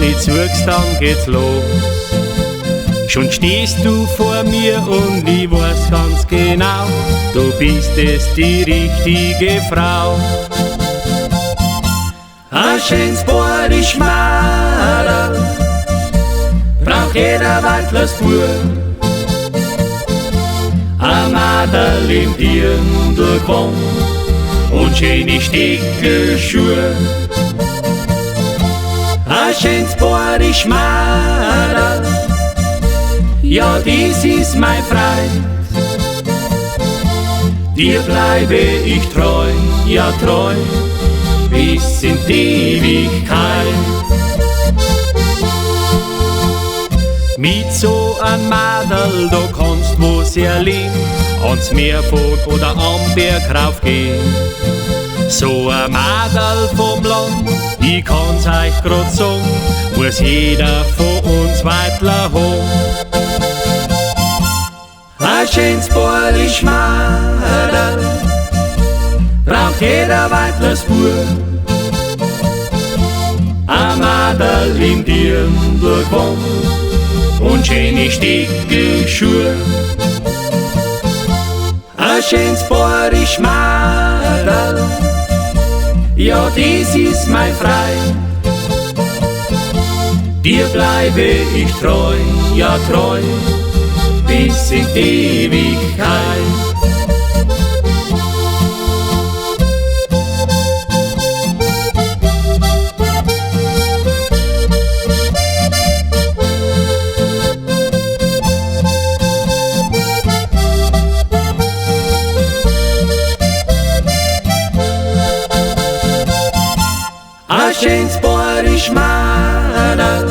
ich zugst, dann geht's los. Schon stehst du vor mir und ich weiß ganz genau, du bist es, die richtige Frau. Ein schönes badisch Mädel braucht jeder Waldlers Bub. Ein Mädel im Dirndl und schöne Stickelschuhe. Ein schönes badisch Mädel, ja, dies ist mein Freund. Dir bleibe ich treu, ja treu, bis in die Ewigkeit. Mit so einem Mädel, da kannst wo sehr lieb ans Meer fahren oder am Berg raufgehen. So ein Mädel vom Land, ich kann's euch grad sagen, muss jeder von uns Weitler haben. Ein schönes badisch Mädel braucht jeder Waldlers Bub. Ein Mädel im Dirndl und schöne Stickelschuhe. Ein schönes badisch Mädel, ja, dies ist mein Freund. Dir bleibe ich treu, ja treu, bis in die Ewigkeit. Ein schönes badisch Mädel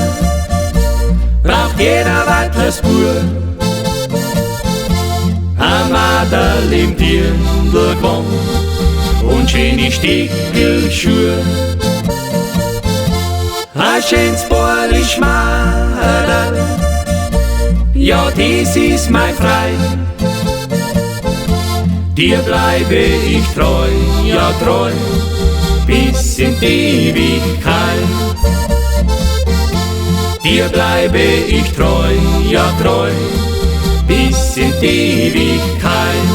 braucht jeder Waldlers Bub. Ein Mädel im Dirndl und schöne Stickelschuhe. Ein schönes badisch Mädel, ja, dies ist mein Freund. Dir bleibe ich treu, ja treu, bis in die Ewigkeit. Dir bleibe ich treu, ja treu, bis in die Ewigkeit.